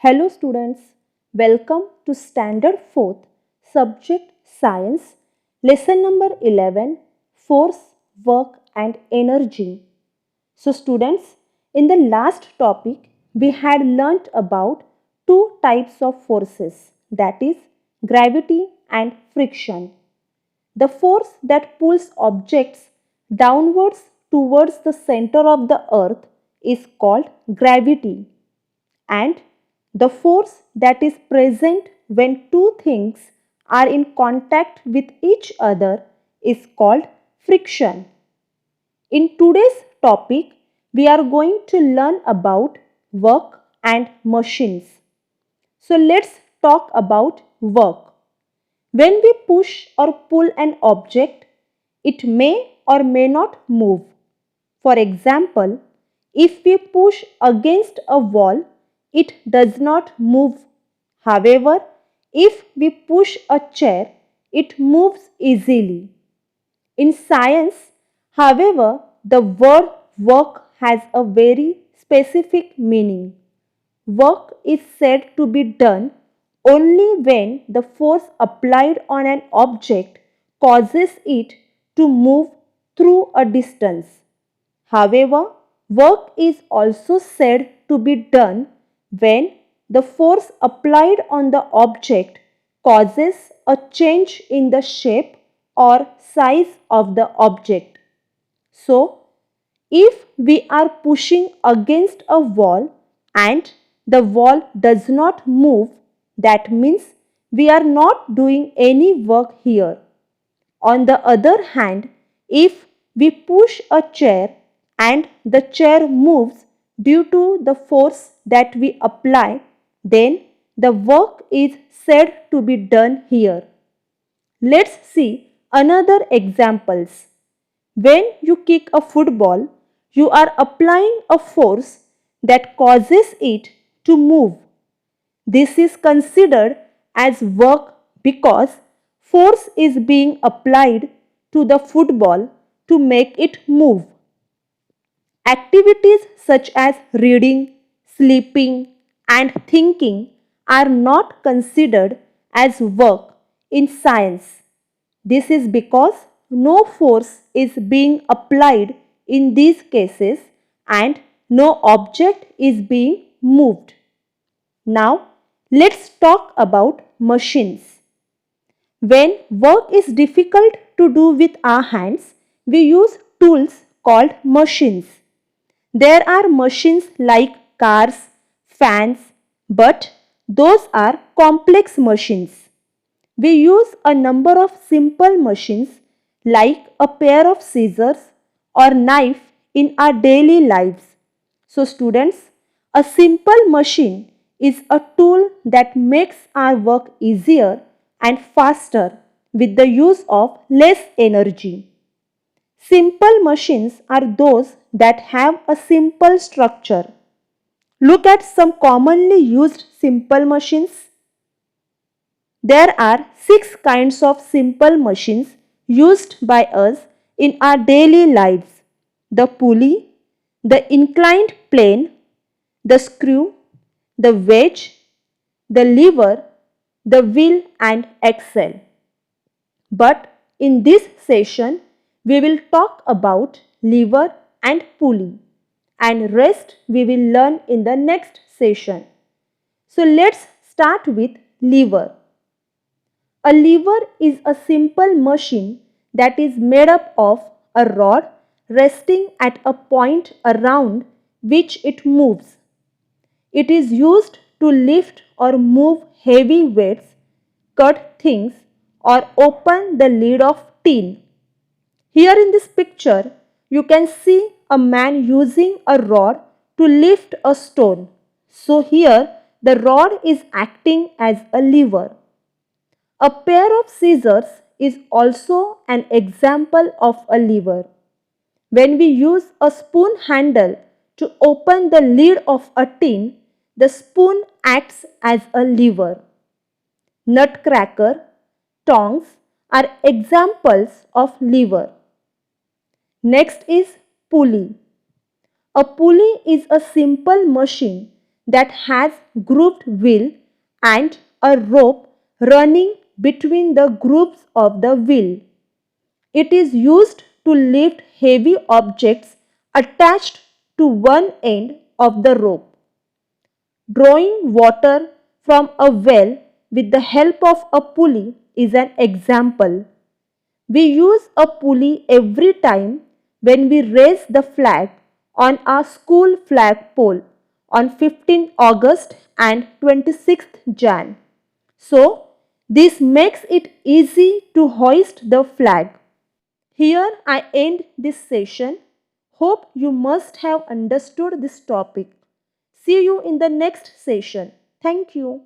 Hello students, welcome to Standard 4th, Subject Science, Lesson number 11, Force, Work and Energy. So students, in the last topic, we had learnt about two types of forces, that is gravity and friction. The force that pulls objects downwards towards the center of the earth is called gravity, and the force that is present when two things are in contact with each other is called friction. In today's topic, we are going to learn about work and machines. So let's talk about work. When we push or pull an object, it may or may not move. For example, if we push against a wall, it does not move. However, if we push a chair, it moves easily. In science, however, the word work has a very specific meaning. Work is said to be done only when the force applied on an object causes it to move through a distance. However, work is also said to be done when the force applied on the object causes a change in the shape or size of the object. So, if we are pushing against a wall and the wall does not move, that means we are not doing any work here. On the other hand, if we push a chair and the chair moves due to the force that we apply, then the work is said to be done here. Let's see another examples. When you kick a football, you are applying a force that causes it to move. This is considered as work because force is being applied to the football to make it move. Activities such as reading, sleeping, and thinking are not considered as work in science. This is because no force is being applied in these cases and no object is being moved. Now, let's talk about machines. When work is difficult to do with our hands, we use tools called machines. There are machines like cars, fans, but those are complex machines. We use a number of simple machines like a pair of scissors or knife in our daily lives. So students, a simple machine is a tool that makes our work easier and faster with the use of less energy. Simple machines are those that have a simple structure. Look at some commonly used simple machines. There are 6 kinds of simple machines used by us in our daily lives: the pulley, the inclined plane, the screw, the wedge, the lever, the wheel and axle. But in this session, we will talk about lever and pulley, and rest we will learn in the next session. So let's start with lever. A lever is a simple machine that is made up of a rod resting at a point around which it moves. It is used to lift or move heavy weights, cut things, or open the lid of tin. Here in this picture, you can see a man using a rod to lift a stone. So here the rod is acting as a lever. A pair of scissors is also an example of a lever. When we use a spoon handle to open the lid of a tin, the spoon acts as a lever. Nutcracker, tongs are examples of lever. Next is pulley. A pulley is a simple machine that has grooved wheel and a rope running between the grooves of the wheel. It is used to lift heavy objects attached to one end of the rope. Drawing water from a well with the help of a pulley is an example. We use a pulley every time when we raise the flag on our school flagpole on 15th August and 26th Jan. So, this makes it easy to hoist the flag. Here I end this session. Hope you must have understood this topic. See you in the next session. Thank you.